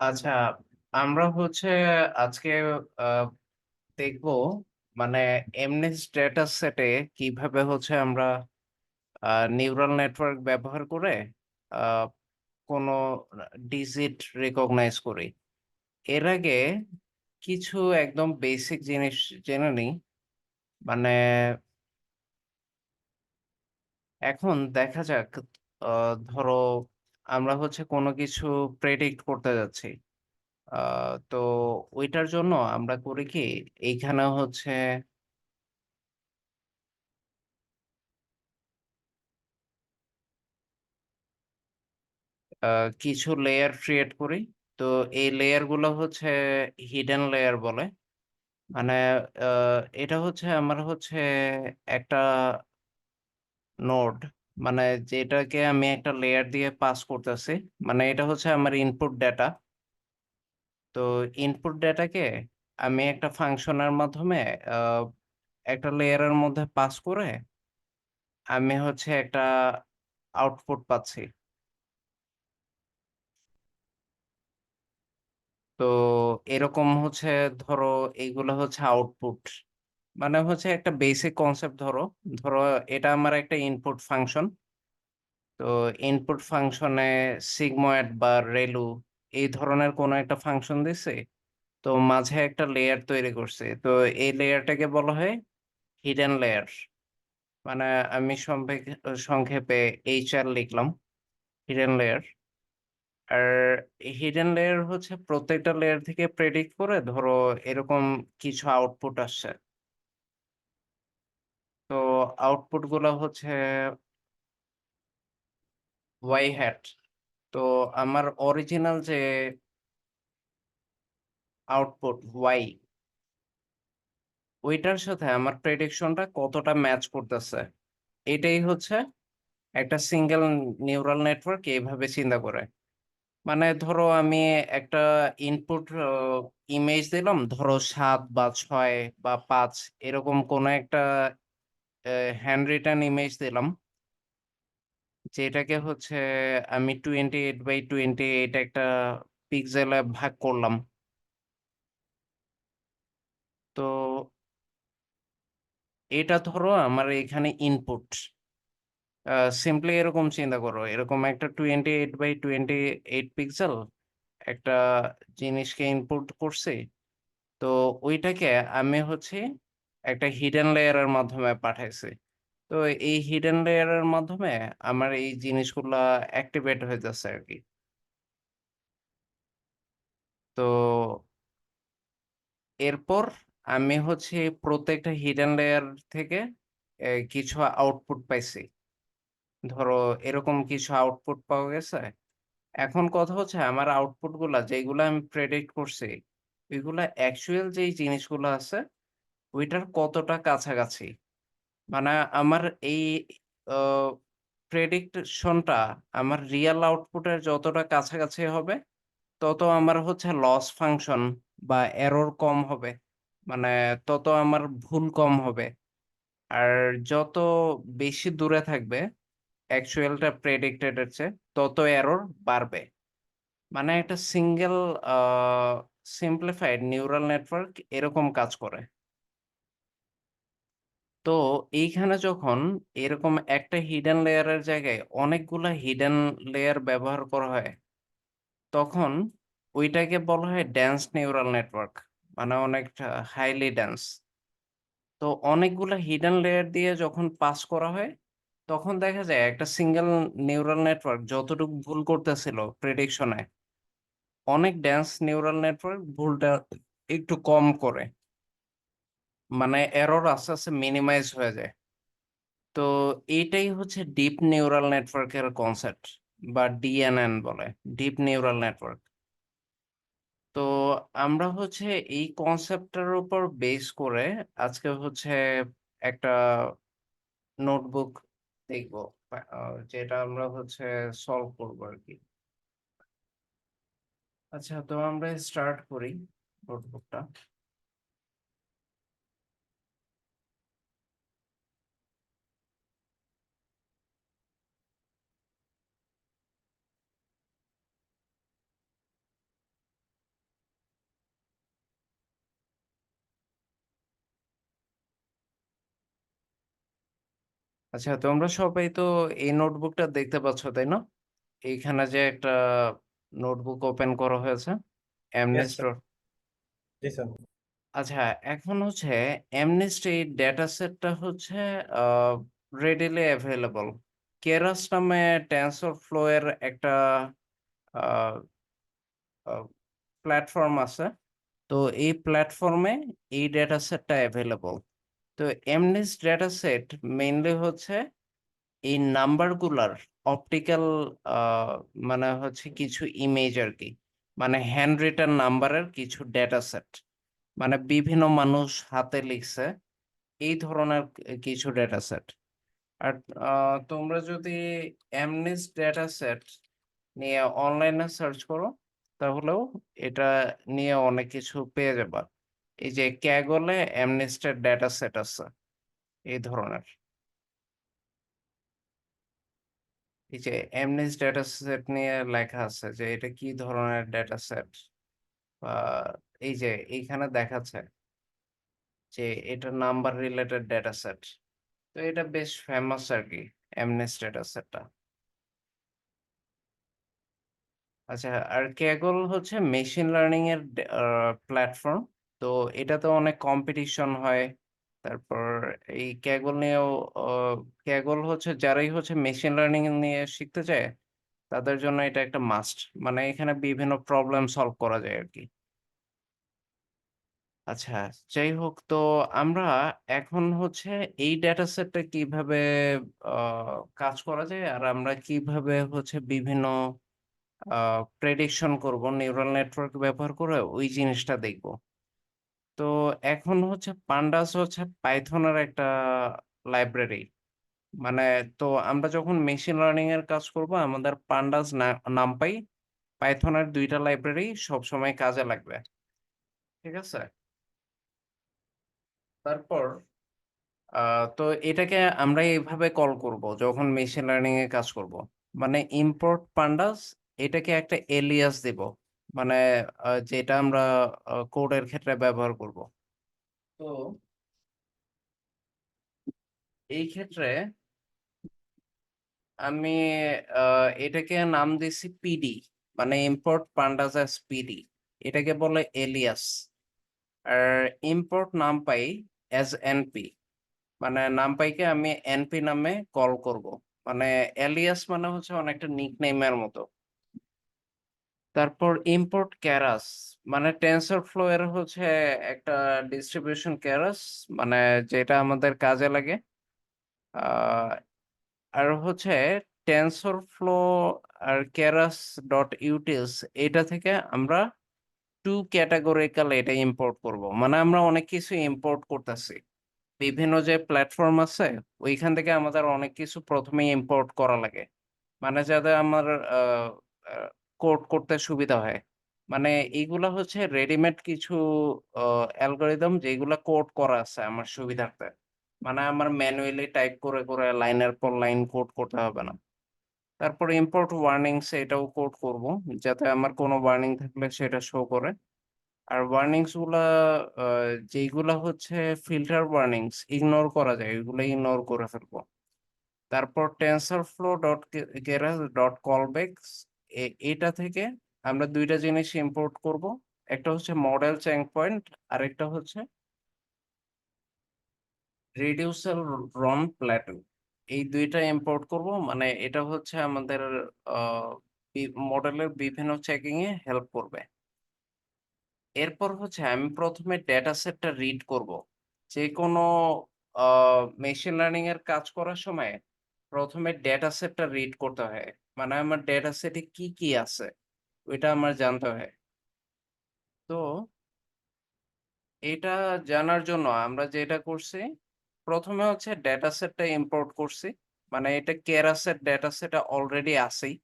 আচ্ছা, আমরা আজকে আহ, দেখবো মানে এমনি স্ট্যাটাস সেটে কিভাবে আমরা নিউরাল নেটওয়ার্ক ব্যবহার করে আহ, কোনো ডিজিট রেকগনাইজ করি। এর আগে কিছু একদম বেসিক জিনিস জেনে নিই। মানে এখন দেখা যাক, ধরো আমরা কোনো কিছু প্রেডিক্ট করতে যাচ্ছি। তো ওইটার জন্য আমরা করি কি, এইখানে কিছু লেয়ার ক্রিয়েট করি। তো এই লেয়ার গুলো হিডেন লেয়ার বলে। মানে এটা আমার একটা নোড, মানে যেটাকে আমি একটা লেয়ার দিয়ে পাস করতেছি। মানে এটা আমার ইনপুট ডেটা। তো ইনপুট ডেটাকে আমি একটা ফাংশনের মাধ্যমে আহ, একটা লেয়ারের মধ্যে পাস করে আমি একটা আউটপুট পাচ্ছি। তো এরকম ধরো এইগুলো আউটপুট। মানে একটা বেসিক কনসেপ্ট। ধরো ধরো এটা আমার একটা ইনপুট ফাংশন। তো ইনপুট ফাংশনে সিগময়েড বা রেলু এই ধরনের কোনো একটা ফাংশন দিছে। তো মাঝে একটা লেয়ার তৈরি করছে। তো এই লেয়ারটাকে বলা হয় হিডেন লেয়ার। মানে আমি সংক্ষেপে এইচআর লিখলাম, হিডেন লেয়ার। আর হিডেন লেয়ার প্রত্যেকটা লেয়ার থেকে প্রেডিক্ট করে ধরো এরকম কিছু আউটপুট আসছে। তো আউটপুট গুলো ওয়াই হ্যাট। তো আমার অরিজিনাল যে আউটপুট ওয়াই, ওইটার সাথে আমার প্রেডিকশনটা কতটা ম্যাচ করতেছে, এটাই একটা সিঙ্গেল নিউরাল নেটওয়ার্ক এইভাবে চিন্তা করে। মানে ধরো আমি একটা ইনপুট ইমেজ দিলাম, ধরো 7 বা 6 বা 5, এরকম কোন একটা হ্যান্ড রিটেন ইমেজ দিলাম, যেটাকে আমি 28 বাই 28 একটা পিক্সেলে ভাগ করলাম। তো এটা ধরো আমার এখানে ইনপুট। সিম্পলি এরকম চিন্তা করো, এরকম একটা 28 বাই 28 পিক্সেল একটা জিনিসকে ইনপুট করছি। তো ওইটাকে আমি একটা হিডেন লেয়ারের মাধ্যমে পাঠাইছি। তো এই হিডেন লেয়ারের মাধ্যমে আমার এই জিনিসগুলা অ্যাক্টিভেট হয়ে যাচ্ছে আর কি। তো এরপর আমি প্রত্যেকটা হিডেন লেয়ার থেকে কিছু আউটপুট পাইছি। ধরো এরকম কিছু আউটপুট পাওয়া গেছে। এখন কথা আমার আউটপুট গুলা যেগুলা আমি প্রেডিক্ট করছি, ওইগুলা অ্যাকচুয়াল যেই জিনিসগুলো আছে ওইটার কতটা কাছাকাছি। মানে আমার এই প্রেডিকশনটা আমার রিয়েল আউটপুটের যতটা কাছাকাছি হবে, তত আমার লস ফাংশন বা এরর কম হবে। মানে তত আমার ভুল কম হবে। আর যত বেশি দূরে থাকবে অ্যাকচুয়ালটা প্রেডিক্টেড এর চেয়ে, তত এরর বাড়বে। মানে একটা সিঙ্গেল সিম্পলিফাইড নিউরাল নেটওয়ার্ক এরকম কাজ করে। তো এইখানে যখন এরকম একটা হিডেন লেয়ারের জায়গায় অনেকগুলা হিডেন লেয়ার ব্যবহার করা হয়, তখন ওইটাকে বলা হয় ডেন্স নিউরাল নেটওয়ার্ক। মানে অনেকটা হাইলি ডেন্স। তো অনেকগুলা হিডেন লেয়ার দিয়ে যখন পাস করা হয়, তখন দেখা যায় একটা সিঙ্গেল নিউরাল নেটওয়ার্ক যতটুকু ভুল করতেছিল প্রেডিকশনে, অনেক ডেন্স নিউরাল নেটওয়ার্ক ভুলটা একটু কম করে। মানে এরর আস্তে আস্তে মিনিমাইজ হয়ে যায়। তো এইটাই ডিপ নিউরাল নেটওয়ার্কের কনসেপ্ট, বা ডিএনএন বলে, ডিপ নিউরাল নেটওয়ার্ক। তো আমরা এই কনসেপ্টটার উপর বেস করে আজকে একটা নোটবুক দেখবো, যেটা আমরা সলভ করবো আর কি। আচ্ছা, তো আমরা স্টার্ট করি নোটবুকটা। আচ্ছা, তোমরা সবাই তো এই নোটবুকটা দেখতে পাচ্ছ, তাই না? এইখানে যে একটা নোটবুক ওপেন করা হয়েছে ইয়েস এমনেস্ট। স্যার। জি স্যার। আচ্ছা, এখন হচ্ছে এমনেস্ট এই ডেটা সেটটা হচ্ছে আহ রেডিলি অ্যাভেলেবল। কেরাস নামে টেনসর ফ্লো এর একটা প্ল্যাটফর্ম আছে। তো এই প্ল্যাটফর্মে এই ডেটা সেটটা অ্যাভেলেবল। তো এমনেস্ট ডেটা সেট মেইনলি হচ্ছে এই নাম্বারগুলার অপটিক্যাল মানে হচ্ছে কিছু ইমেজ আর কি, মানে হ্যান্ড রিটেন নাম্বারের কিছু ডেটা সেট, মানে বিভিন্ন মানুষ হাতে লিখছে এই ধরনের কিছু ডেটা সেট। আর তোমরা যদি এমনিস ডেটা সেট নিয়ে অনলাইনে সার্চ করো তাহলেও এটা নিয়ে অনেক কিছু পেয়ে যাবা। এই যে ক্যাগলে এমনিস্টের ডেটা সেট আছে এই ধরনের। এই যে এমনিস ডেটা সেট নিয়ে লেখা আছে যে এটা কি ধরনের ডেটা সেট, বা এই যে এইখানে দেখাচ্ছে যে এটা নাম্বার রিলেটেড ডেটা সেট। তো এটা বেশ ফেমাস আর কি, এমনেস ডেটা সেটটা। আচ্ছা, আর ক্যাগল হচ্ছে মেশিন লার্নিং এর প্ল্যাটফর্ম। তো এটাতে অনেক কম্পিটিশন হয়। তারপর এই ক্যাগল নিয়েও ক্যাগল হচ্ছে যারাই হচ্ছে মেশিন লার্নিং নিয়ে শিখতে চায় তাদের জন্য এটা একটা মাস্ট, মানে এখানে বিভিন্ন প্রবলেম সলভ করা যায় আর কি। আচ্ছা, যাই হোক, তো আমরা এখন হচ্ছে এই ডেটা সেটটা কিভাবে কাজ করা যায় আর আমরা কিভাবে হচ্ছে বিভিন্ন প্রেডিকশন করব নিউরাল নেটওয়ার্ক ব্যবহার করে ওই জিনিসটা দেখব। তো এখন হচ্ছে পান্ডাস হচ্ছে পাইথনের একটা লাইব্রেরি। মানে তো আমরা যখন মেশিন লার্নিং এর কাজ করব আমাদের পান্ডাস নামপাই পাইথনের দুইটা লাইব্রেরি সবসময় কাজে লাগবে। ঠিক আছে? তারপর তো এটাকে আমরা এইভাবে কল করব যখন মেশিন লার্নিং এ কাজ করব। মানে ইম্পোর্ট পান্ডাস, এটাকে একটা এলিয়াস দিব, মানে যেটা আমরা কোডের ক্ষেত্রে ব্যবহার করব। তো এই ক্ষেত্রে আমি এটাকে নাম দিছি পিডি, মানে ইম্পোর্ট পান্ডাস অ্যাজ পিডি। এটাকে বলে এলিয়াস। আর ইম্পোর্ট নামপাই অ্যাজ এনপি, মানে নামপাইকে আমি এনপি নামে কল করব। মানে এলিয়াস মানে হচ্ছে অনেকটা নিকনেমের মতো। তারপর ইম্পোর্ট ক্যারাস, মানে টেনসর ফ্লো এর হচ্ছে একটা ডিস্ট্রিবিউশন ক্যারাস, মানে যেটা আমাদের কাজে লাগে। আহ, আর হচ্ছে টেনসর ফ্লো আর ক্যারাস ডট ইউটিলস, এটা থেকে আমরা টু ক্যাটাগরিক্যাল এটা ইম্পোর্ট করব। মানে আমরা অনেক কিছু ইম্পোর্ট করতেছি বিভিন্ন যে প্ল্যাটফর্ম আছে, ওইখান থেকে আমাদের অনেক কিছু প্রথমে ইম্পোর্ট করা লাগে, মানে যাতে আমার কোড করতে সুবিধা হয়। মানে এইগুলা হচ্ছে রেডিমেড কিছু অ্যালগোরিদম যেগুলা কোড করা আছে আমার সুবিধার্থে। মানে আমার ম্যানুয়ালি টাইপ করে করে লাইনের পর লাইন কোড করতে হবে না। তারপর ইম্পোর্ট ওয়ার্নিংস, এটাও কোড করব যাতে আমার কোনো ওয়ার্নিং থাকলে সেটা শো করে। আর ওয়ার্নিংস গুলা যেইগুলা হচ্ছে ফিল্টার ওয়ার্নিংস ইগনোর করা যায় ওইগুলো ইগনোর করে ফেলবো। তারপর টেনসরফ্লো ডট কেরাস ডট কলব্যাকস, এটা থেকে আমরা দুইটা জিনিস ইম্পোর্ট করব। একটা হচ্ছে মডেল চেইন পয়েন্ট, আর একটা হচ্ছে রিডিউসাল রন প্ল্যাটো। এই দুইটা ইম্পোর্ট করব, মানে এটা হচ্ছে আমাদের মডেলের বিভিন্ন চেকিং এ হেল্প করবে। এরপর হচ্ছে আমি প্রথমে ডেটা সেটটা রিড করব। যে কোনো মেশিন লার্নিং এর কাজ করার সময় প্রথমে ডেটা সেটটা রিড করতে হয়, মানে আমার ডেটা সেটে কি কি আছে ওইটা আমার জানতে হয়। তো এটা জানার জন্য আমরা যেটা করছি, প্রথমে হচ্ছে ডেটা সেটটা ইম্পোর্ট করছি। মানে এটা কেরাসের ডেটা সেট অলরেডি আছেই,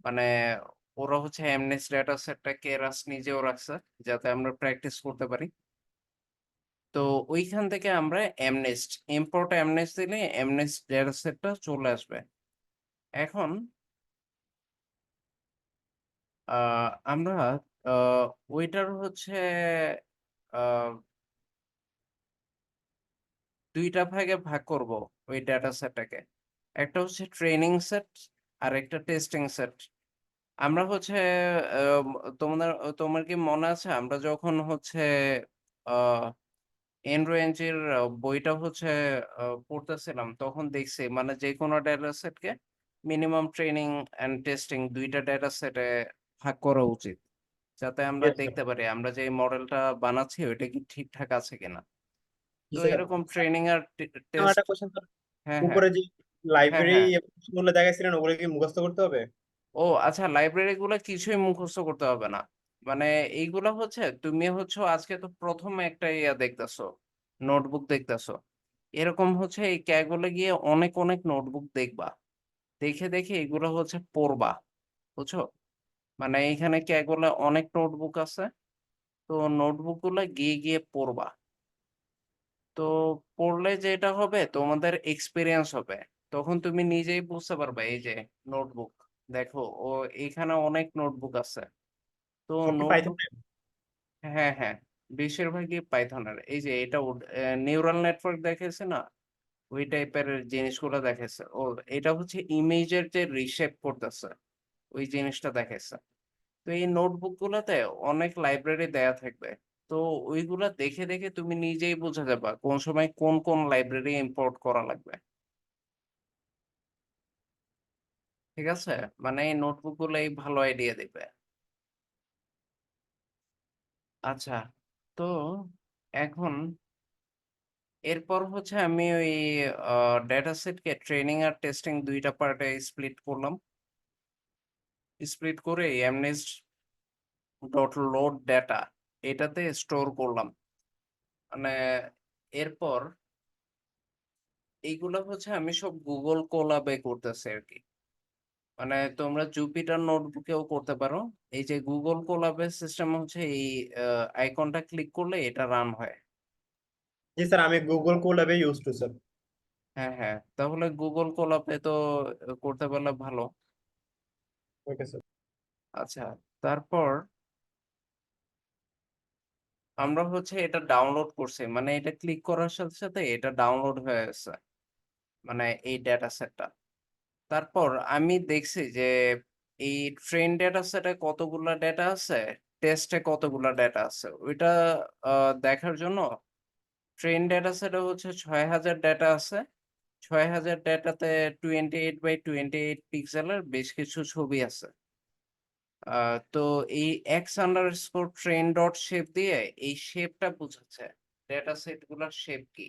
মানে ওরা হচ্ছে এমনেস ডেটা সেটটা কেরাস নিজেও রাখছে যাতে আমরা প্র্যাকটিস করতে পারি। তো ওইখান থেকে আমরা এমনেস্ট ইম্পোর্ট এমনেস্ট দিলে এমনেস্ট ডেটা সেটটা চলে আসবে। এখন আমরা আহ, ওইটার হচ্ছে দুইটা ভাগে ভাগ করব ওই ডেটা সেটটাকে। একটা হচ্ছে ট্রেনিং সেট আর একটা টেস্টিং সেট। আমরা হচ্ছে আম তোমার কি মনে আছে আমরা যখন হচ্ছে আ এনরোএনজির বইটা হচ্ছে পড়তেছিলাম তখন দেখছি মানে যেকোনো ডেটা সেটকে মিনিমাম ট্রেনিং অ্যান্ড টেস্টিং ২ টা ডেটা সেটে ভাগ করা উচিত। যাতে আমরা ইয়েস স্যার। দেখতে পারি আমরা যে মডেলটা বানাচ্ছি ওইটা কি ঠিকঠাক আছে কিনা। জি তো স্যার। এরকম ট্রেনিং আর আমার টেস্ট একটা কোশ্চেন স্যার, হ্যাঁ, হ্যাঁ, উপরে যে হ্যাঁ, লাইব্রেরি হ্যাঁ। গুলো দেখাইছিলেন ওগুলো কি মুখস্থ করতে হবে? ও আচ্ছা লাইব্রেরি গুলা কিছুই মুখস্থ করতে হবে না। মানে এইগুলা হচ্ছে তুমি হচ্ছে আজকে তো ১ম একটা দেখতেছো, নোটবুক দেখতেছো। এরকম হচ্ছে এই ক্যাগুলে গিয়ে অনেক, অনেক নোটবুক দেখবা। দেখে এগুলো হচ্ছে পড়বা। বুঝছো? মানে এইখানে ক্যাগুলে অনেক নোটবুক আছে। তো নোটবুক গুলা গিয়ে পড়বা। তো পড়লে যেটা হবে তোমাদের এক্সপেরিয়েন্স হবে। তখন তুমি নিজেই বুঝতে পারবা এই যে নোটবুক। দেখো এখানে অনেক নোটবুক আছে। তো সব কি পাইথন? নোটবুক হ্যাঁ, হ্যাঁ। বেশিরভাগই পাইথনের। এই যে এটা নিউরাল নেটওয়ার্ক দেখাইছে না? ওই টাইপের জিনিসগুলো দেখাইছে। এটা হচ্ছে ইমেজের যে রিশেপ করতেছে, ওই জিনিসটা দেখাইছে। তো এই নোটবুক গুলাতে অনেক লাইব্রেরি দেয়া থাকবে। তো ওইগুলা দেখে তুমি নিজেই বুঝে যাবা কোন সময় কোন লাইব্রেরি ইম্পোর্ট করা লাগবে। ঠিক আছে? মানে এই নোটবুক গুলাই ভালো আইডিয়া দিবে। আচ্ছা, তো এখন এরপর হচ্ছে আমি ওই ডেটা সেটকে ট্রেনিং আর টেস্টিং ২ টা পার্টে স্প্লিট করলাম। স্প্লিট করে এমনেস্ট ডট লোড ডেটা এটাতে স্টোর করলাম। মানে এরপর এইগুলা হচ্ছে আমি সব Google কোলাবে করতেছি আরকি। মানে তোমরা জুপিটার নোটবুকেও করতে পারো। এই যে Google কোলাবের সিস্টেম হচ্ছে এই আইকনটা ক্লিক করলে এটা রান হয়। জি স্যার, আমি গুগল কোল্যাবে ইউজ টু স্যার। হ্যাঁ, হ্যাঁ। তাহলে Google কোলাবে তো করতে পারলে ভালো। Okay sir. আচ্ছা, তারপর আমরা হচ্ছে এটা ডাউনলোড করছি। মানে এটা ক্লিক করার সাথে এটা ডাউনলোড হয়ে গেছে। মানে এই ডেটা সেটটা। তারপর আমি দেখছি যে এই ট্রেন ডেটা সেটে কতগুলা ডেটা আছে, টেস্টে কতগুলা ডেটা আছে। ওইটা দেখার জন্য ট্রেন ডেটা সেটে হচ্ছে ৬০০০ ডেটা আছে। ৬০০০ ডেটাতে 28 বাই 28 পিক্সেলের বেশ কিছু ছবি আছে। আ তো এই x_train.shape দিয়ে এই শেপটা বুঝাচ্ছে। ডেটা সেট গুলার শেপ কি।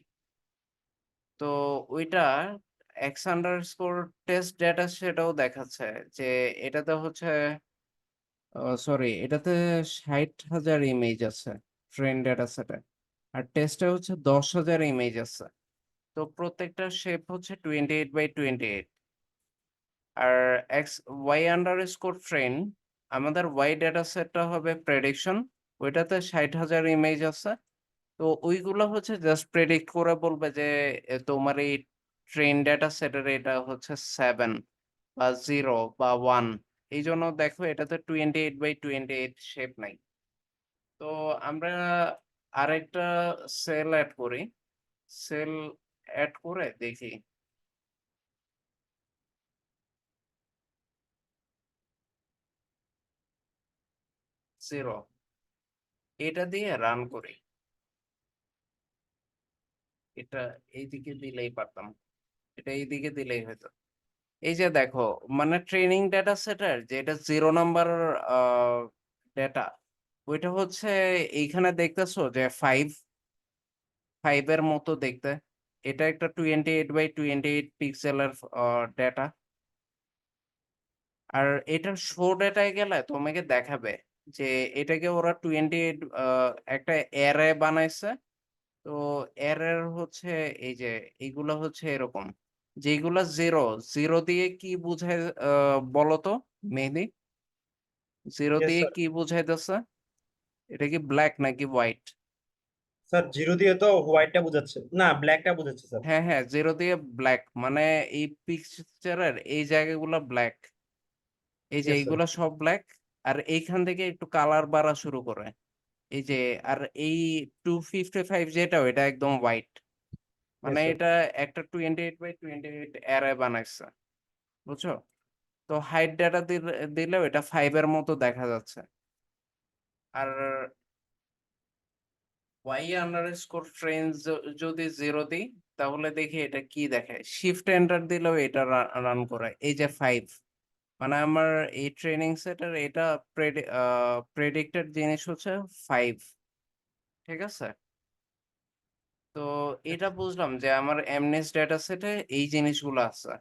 তো ওইটা x_test ডেটা সেটাও দেখাচ্ছে যে এটাতে হচ্ছে সরি এটাতে ৬০,০০০ ইমেজ আছে ট্রেন ডেটা সেটে। আর টেস্টে হচ্ছে ১০,০০০ ইমেজ আছে। তো প্রত্যেকটা শেপ হচ্ছে 28 বাই 28 আর y_train আমাদের y ডেটা সেটটা হবে প্রেডিকশন। ওইটাতে ৬০,০০০ ইমেজ আছে। তো ওইগুলো হচ্ছে জাস্ট প্রেডিক্ট করে বলবে যে তোমার এই ট্রেন ডেটা সেটের এটা হচ্ছে 7 বা 0 বা 1 এইজন্য দেখো এটাতে 28 বাই 28 শেপ নাই। তো আমরা আরেকটা সেল এড করি। সেল এড করে দেখি 0 এটা দিয়ে রান করি। এটা এইদিকে দিলেই পারতাম। এটা এইদিকে দিলেই হইতো। এই যে দেখো মানে ট্রেনিং ডেটা সেটের যেটা 0 নাম্বার আ ডেটা ওইটা হচ্ছে এইখানে দেখতেছো যে 5 এর মতো দেখতে। এটা একটা 28 বাই 28 পিক্সেলের ডেটা। আর এটার শো ডেটায় গেলে তোমাকে দেখাবে যে এটাকে ওরা 28 একটা অ্যারে বানাইছে। তো অ্যারের হচ্ছে এই যে এইগুলা হচ্ছে এরকম। যেগুলা 0, 0 দিয়ে কি বুঝায় বলো তো মেহেদী? 0 ইয়েস দিয়ে স্যার। কি বুঝাইতেছে? এটা কি ব্লাক নাকি হোয়াইট? স্যার, জিরো দিয়ে তো হোয়াইটটা বোঝাচ্ছে, না ব্ল্যাকটা বোঝাচ্ছে স্যার। হ্যাঁ, হ্যাঁ 0 দিয়ে ব্লাক মানে এই পিকচারের এই জায়গাগুলা ব্লাক। এই যে ইয়েস স্যার। এইগুলা সব ব্লাক আর এইখান থেকে একটু কালার বাড়া শুরু করে। এই যে আর এই 255 যেটা ওইটা একদম হোয়াইট। মানে Yes, sir. এটা একটা 28x28 অ্যারে বানাইছে, বুঝছো? তো হাইট ডেটা দিলেও এটা 5 এর মতো দেখা যাচ্ছে। আর y আন্ডারস্কোর ট্রেন যদি 0 দিই, তাহলে দেখি এটা কি দেখায়। শিফট এন্টার দিলেও এটা রান করে। এই যে 5, মানে আমার এই ট্রেনিং সেটের এটা প্রেডিক্টেড জিনিস হচ্ছে 5, ঠিক আছে? তো এটা বুঝলাম যে আমার এমনেস ডেটা সেটে এই জিনিসগুলো আছে।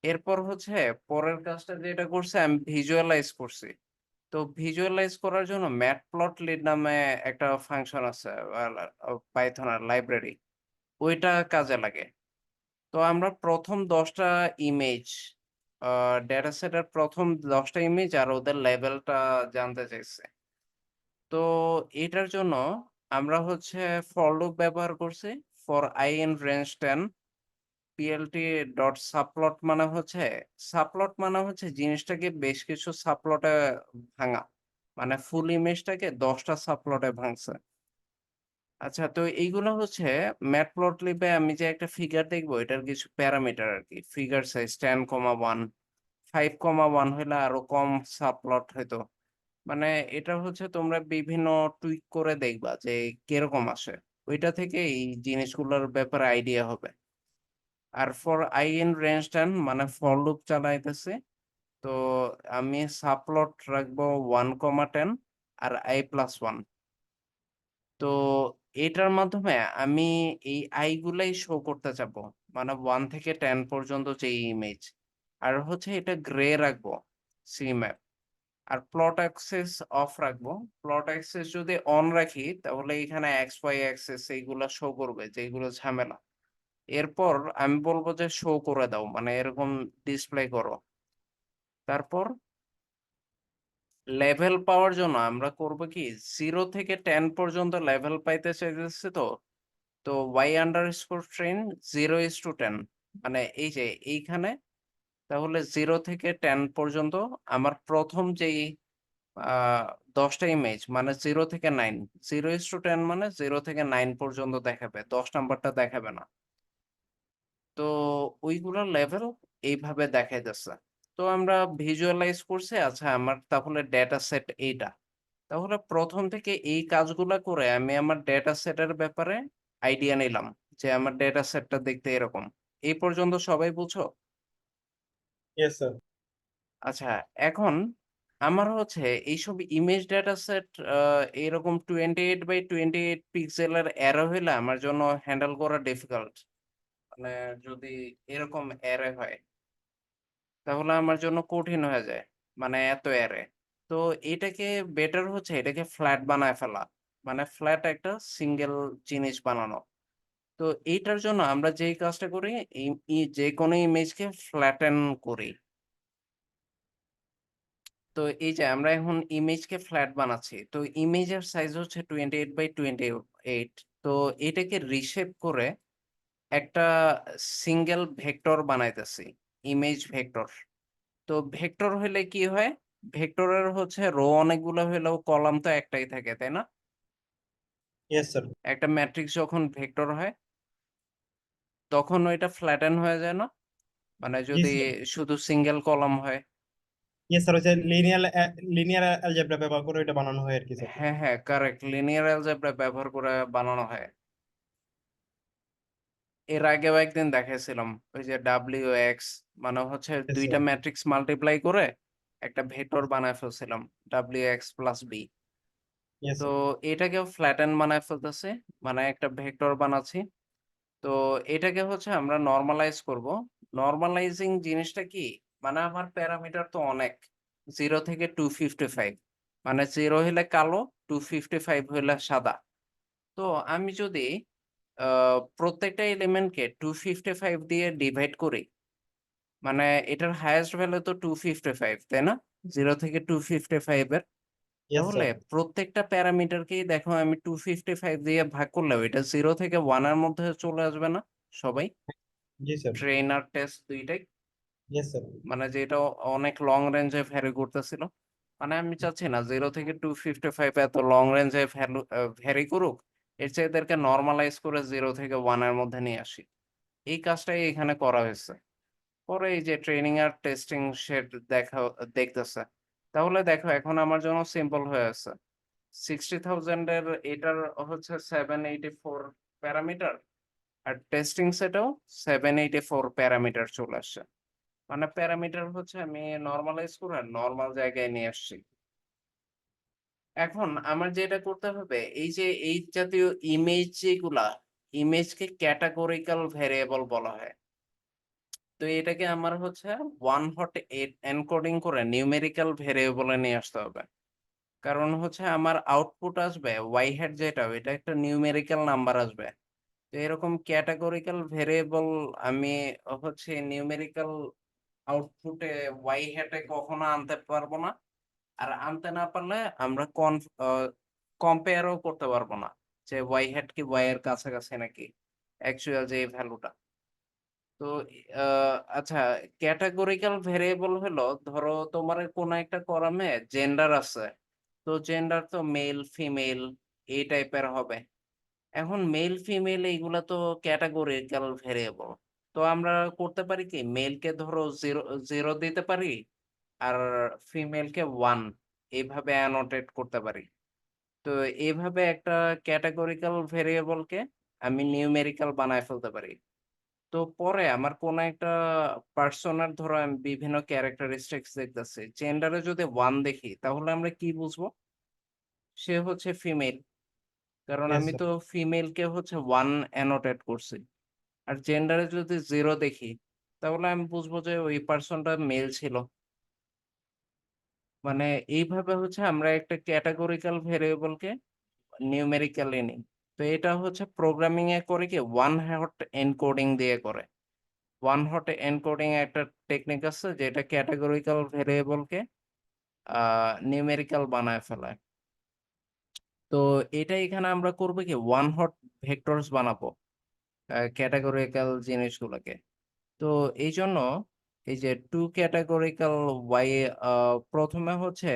এরপর হচ্ছে পরের কাজটা যেটা করছে, আমি ভিজুয়ালাইজ করছি। তো ভিজুয়ালাইজ করার জন্য ম্যাটপ্লটলিব নামে একটা ফাংশন আছে পাইথনের লাইব্রেরি, ওইটা কাজে লাগে। তো আমরা প্রথম 10টা ইমেজ, ডেটা সেটের প্রথম 10টা ইমেজ আর ওদের লেভেলটা জানতে চাইছে। তো এটার জন্য আমরা হচ্ছে ফর লুপ ব্যবহার করছি। For I in range 10 PLT dot subplot, মানে হচ্ছে জিনিসটাকে বেশ কিছু সাবপ্লটে ভাঙা, মানে ফুল ইমেজটাকে 10টা সাবপ্লটে ভাঙছে। আচ্ছা, তো এইগুলো হচ্ছে ম্যাটপ্লটলিবে আমি যে একটা ফিগার দেখবো, এটার কিছু প্যারামিটার আর কি। ফিগার সাইজ 10,1, 5,1 হলে আরো কম সাবপ্লট হইতো। মানে এটা হচ্ছে তোমরা বিভিন্ন টুইক করে দেখবা যে কিরকম আসে, ওইটা থেকে এই জিনিসগুলোর ব্যাপারে আইডিয়া হবে। আর ফর I in range 10 মানে ফর লুপ চালাইতেছে। তো আমি সাবপ্লট রাখবো 1,10 আর I+1। তো এটার মাধ্যমে আমি এই আই গুলাই শো করতে চাবো, মানে 1 থেকে 10 পর্যন্ত যে ইমেজ। আর হচ্ছে এটা গ্রে রাখবো, সি ম্যাপ। আর প্লট অ্যাক্সেস অফ রাখবো। প্লট অ্যাক্সেস যদি অন রাখি, তাহলে এখানে এক্স ওয়াই অ্যাক্সেস এইগুলা শো করবে, যেগুলো ঝামেলা। এরপর আমি বলবো যে শো করে দাও, মানে এরকম ডিসপ্লে করো। তারপর লেভেল পাওয়ার জন্য আমরা করব কি, 0 থেকে 10 পর্যন্ত লেভেল পাইতে চাইতেছে। তো তো y আন্ডারস্কোর ট্রেন 0:10, মানে এই যে এইখানে, তাহলে 0 থেকে 10 পর্যন্ত আমার প্রথম যেই আহ 10টা ইমেজ, মানে 0 থেকে 9, 0:10 মানে 0 থেকে 9 পর্যন্ত দেখাবে, 10 নাম্বারটা দেখাবে না। তো ওইগুলোর লেভেল এইভাবে দেখাইতেছে। তো আমরা ভিজুয়ালাইজ করছি। আচ্ছা, আমার তাহলে ডেটা সেট এইটা। তাহলে প্রথম থেকে এই কাজগুলা করে আমি আমার ডেটা সেটের ব্যাপারে আইডিয়া নিলাম যে আমার ডেটা সেটটা দেখতে এরকম। এই পর্যন্ত সবাই বুঝছো? Yes, sir. আচ্ছা, এখন আমার হচ্ছে এইসব ইমেজ ডেটা সেট এরকম 28x28 পিক্সেলের অ্যারে হইলে আমার জন্য হ্যান্ডেল করা ডিফিকাল্ট। মানে যদি এরকম অ্যারে হয়, তাহলে আমার জন্য কঠিন হয়ে যায়, মানে এত অ্যারে। তো এটাকে বেটার হচ্ছে এটাকে ফ্ল্যাট বানায় ফেলা, মানে ফ্ল্যাট একটা সিঙ্গেল জিনিস বানানো। তো এইটার জন্য আমরা যেই কাজটা করি, যে কোনো ইমেজকে ফ্ল্যাটেন করি। তো এই যে আমরা এখন ইমেজকে ফ্ল্যাট বানাচ্ছি, তো ইমেজের সাইজ হচ্ছে 28x28। তো এটাকে রিশেপ করে একটা সিঙ্গেল ভেক্টর বানাইতেছি, ইমেজ ভেক্টর। তো ভেক্টর হইলে কি হয়, ভেক্টরের হচ্ছে রো অনেকগুলো হইলেও কলাম তো একটাই থাকে, তাই না? Yes, sir. একটা ম্যাট্রিক্স যখন ভেক্টর হয়, তখন ওইটা ফ্ল্যাটেন হয়ে যায় না, মানে Yes, যদি sir. শুধু সিঙ্গেল কলাম হয়। Yes, sir. হচ্ছে লিনিয়ার অ্যালজেব্রা ব্যবহার করে এটা বানানো হয় আর কি, স্যার। হ্যাঁ হ্যাঁ, কারেক্ট, লিনিয়ার অ্যালজেব্রা ব্যবহার করে বানানো হয়। এর আগেও একদিন দেখাইছিলাম, ওই যে WX, মানে হচ্ছে Yes, দুইটা sir. ম্যাট্রিক্স মাল্টিপ্লাই করে একটা ভেক্টর বানায় ফেলছিলাম, WX+B। Yes, তো sir. এটাকেও ফ্ল্যাটেন বানায় ফেলতেছে, মানে একটা ভেক্টর বানাচ্ছি। তো এটাকে হচ্ছে আমরা নরমালাইজ করব। নরমালাইজিং জিনিসটা কি, মানে আমার প্যারামিটার তো অনেক, 0 থেকে 255, মানে 0 হইলে কালো, 255 হইলে সাদা। তো আমি যদি প্রত্যেকটা এলিমেন্টকে 255 দিয়ে ডিভাইড করি, মানে এটার হাইয়েস্ট ভ্যালু তো 255, তাই না? 0 থেকে 255 এর, Yes, তাহলে sir. প্রত্যেকটা প্যারামিটারকেই দেখো আমি 255 দিয়ে ভাগ করলেও এটা 0 থেকে 1 এর মধ্যে চলে আসবে না সবাই? জি, স্যার। ট্রেন আর টেস্ট দুইটাই, Yes, sir. মানে যেটা অনেক লং রেঞ্জে ভ্যারি করতেছিল। মানে আমি চাচ্ছি না 0 থেকে 255 এত লং রেঞ্জে ভ্যারি করুক। এর চেয়ে এদেরকে নরমালাইজ করে 0 থেকে 1 এর মধ্যে নিয়ে আসি। এই কাজটাই এখানে করা হয়েছে। পরে এই যে ট্রেনিং আর টেস্টিং সেট দেখতেছে। তাহলে দেখো এখন আমার জন্য সিম্পল হয়ে আছে। 60,000 এর এটার হচ্ছে 784 প্যারামিটার আর টেস্টিং সেটেও 784 প্যারামিটার চলে আসছে। মানে প্যারামিটার হচ্ছে আমি নরমালাইজ করে নরমাল জায়গায় নিয়ে আসছি। এখন আমার যেটা করতে হবে এই যে এই জাতীয় ইমেজ যেগুলা, ইমেজকে ক্যাটেগরিক্যাল ভেরিয়েবল বলা হয়। তো এটাকে আমার হচ্ছে ওয়ান হট এনকোডিং করে নিউমেরিক্যাল ভেরিয়েবলে নিয়ে আসতে হবে। কারণ হচ্ছে আমার আউটপুট আসবে ওয়াই হ্যাট যেটা এটা একটা নিউমেরিক্যাল নাম্বার আসবে। তো এরকম ক্যাটেগরিক্যাল ভেরিয়েবল আমি হচ্ছে নিউমেরিক্যাল আউটপুটে ওয়াই হ্যাটে কখনো আনতে পারবো না। আর আনতে না পারলে আমরা কম্পেয়ারও করতে পারবো না যে ওয়াই হ্যাট কি ওয়াই এর কাছাকাছি নাকি অ্যাকচুয়াল যে ভ্যালুটা। তো আচ্ছা, ক্যাটেগরিক্যাল ভেরিয়েবল হলো ধরো তোমার কোন একটা কলামে জেন্ডার আছে। তো জেন্ডার তো মেল ফিমেল এই টাইপের হবে। এখন মেল ফিমেল এইগুলা তো ক্যাটেগরিক্যাল ভেরিয়েবল। তো আমরা করতে পারি কি মেলকে ধরো জিরো জিরো দিতে পারি আর ফিমেলকে ওয়ান এইভাবে অ্যানোটেট করতে পারি। তো এইভাবে একটা ক্যাটেগরিক্যাল ভেরিয়েবলকে আমি নিউমেরিক্যাল বানায় ফেলতে পারি। তো পরে আমার কোন একটা পার্সোনার ধরো আমি বিভিন্ন ক্যারেক্টারিস্টিক্স দেখতেছি জেন্ডারে যদি ওয়ান দেখি তাহলে আমরা কি বুঝবো সে হচ্ছে ফিমেল। কারণ ইয়েস আমি স্যার। তো ফিমেলকে হচ্ছে ওয়ান অ্যানোটেট করছি। আর জেন্ডারে যদি জিরো দেখি তাহলে আমি বুঝবো যে ওই পার্সনটা মেল ছিল। মানে এইভাবে হচ্ছে আমরা একটা ক্যাটাগরিক্যাল ভেরিয়েবলকে নিউমেরিক্যালি নিই। তো এটা হচ্ছে প্রোগ্রামিং এ করে কি ওয়ান হট এনকোডিং দিয়ে করে। ওয়ান হট এনকোডিং একটা টেকনিক আছে যেটা ক্যাটাগরিক্যাল ভেরিয়েবলকে নিউমেরিক্যাল বানায় ফেলায়। তো এটা এখানে আমরা করবো কি ওয়ান হট ভেক্টরস বানাবো ক্যাটাগরিক্যাল জিনিসগুলোকে। তো এই জন্য এই যে টু ক্যাটাগরিক্যাল ওয়াই প্রথমে হচ্ছে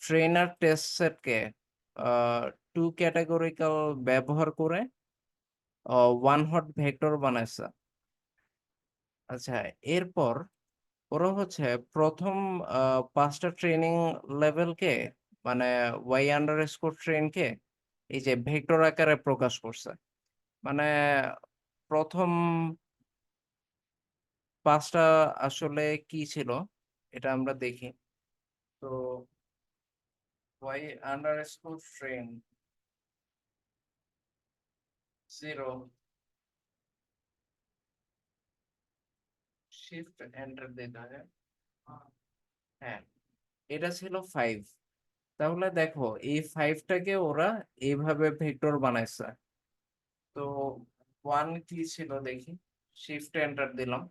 ট্রেনার টেস্ট সেটকে টু ক্যাটাগরিক্যাল ব্যবহার করে ওয়ান হট ভেক্টর বানাইছে। আচ্ছা, এরপর ওরা হচ্ছে প্রথম পাঁচটা ট্রেনিং লেভেলকে মানে ওয়াই আন্ডার স্কোর ট্রেনকে এই যে ভেক্টর আকারে প্রকাশ করছে। মানে প্রথম পাঁচটা আসলে কি ছিল এটা আমরা দেখি। তো Y underscore train zero shift enter দিতে হয়। হ্যাঁ, এটা ছিল 5। তাহলে দেখো এই 5টাকে ওরা এইভাবে ভেক্টর বানাইছে। তো ওয়ান কি ছিল দেখি, শিফট এন্টার দিলাম।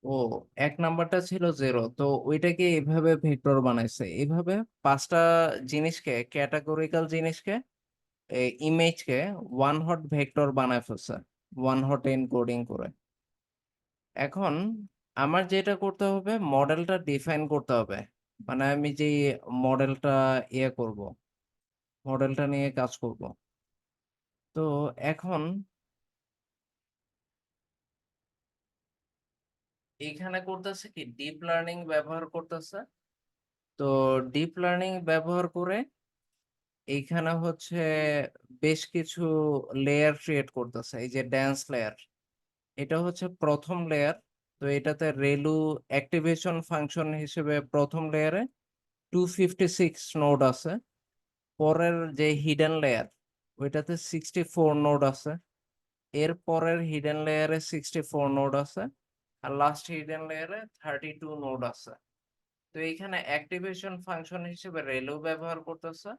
ও, এক নাম্বারটা ছিল জিরো, তো ওইটাকে এইভাবে ভেক্টর বানাইছে। এইভাবে পাঁচটা জিনিসকে ক্যাটাগরিক্যাল জিনিসকে ইমেজকে ওয়ান হট ভেক্টর বানায় ফেলছে ওয়ান হট এনকোডিং করে। এখন আমার যেটা করতে হবে মডেলটা ডিফাইন করতে হবে। মানে আমি যে মডেলটা করব, মডেলটা নিয়ে কাজ করব। তো এখন এইখানে করতেছে কি ডিপ লার্নিং ব্যবহার করতেছে। তো ডিপ লার্নিং ব্যবহার করে এইখানে হচ্ছে বেশ কিছু লেয়ার ক্রিয়েট করতেছে। এই যে ড্যান্স লেয়ার, এটা হচ্ছে প্রথম লেয়ার। তো এটাতে রেলু অ্যাক্টিভেশন ফাংশন হিসেবে প্রথম লেয়ারে 256 নোড আছে। পরের যে হিডেন লেয়ার ওইটাতে 64 নোড আছে। এর পরের হিডেন লেয়ারে 64 নোড আছে। আর লাস্ট হিডেন লেয়ারে 32 নোড আছে। তো এইখানে অ্যাক্টিভেশন ফাংশন হিসেবে রেলু ব্যবহার করতেছে।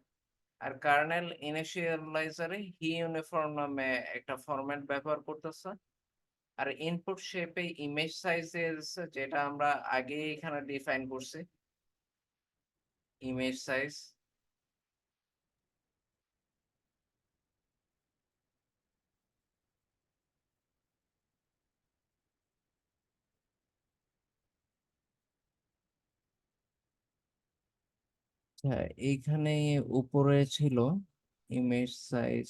আর কার্নেল ইনিশিয়ালাইজারে হি ইউনিফর্ম নামে একটা ফরম্যাট ব্যবহার করতেছে। আর ইনপুট শেপে ইমেজ সাইজ দিয়েছে যেটা আমরা আগে এখানে ডিফাইন করছি, ইমেজ সাইজ। হ্যাঁ, এইখানে উপরে ছিল ইমেজ সাইজ।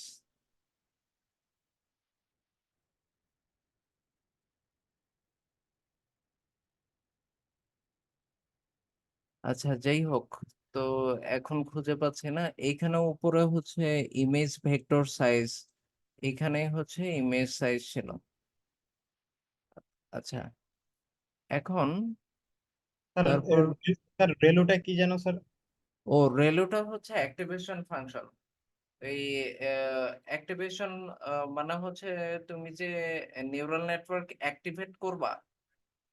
আচ্ছা, যাই হোক, তো এখন খুঁজে পাচ্ছি না। এইখানে উপরে হচ্ছে ইমেজ ভেক্টর সাইজ, এখানে হচ্ছে ইমেজ সাইজ ছিল। আচ্ছা, এখন স্যার তারপর স্যার রেলোটা কি জানো স্যার? রেলোটা হচ্ছে অ্যাক্টিভেশন ফাংশন। এই অ্যাক্টিভেশন মানে হচ্ছে তুমি যে নিউরাল নেটওয়ার্ক অ্যাক্টিভেট করবা,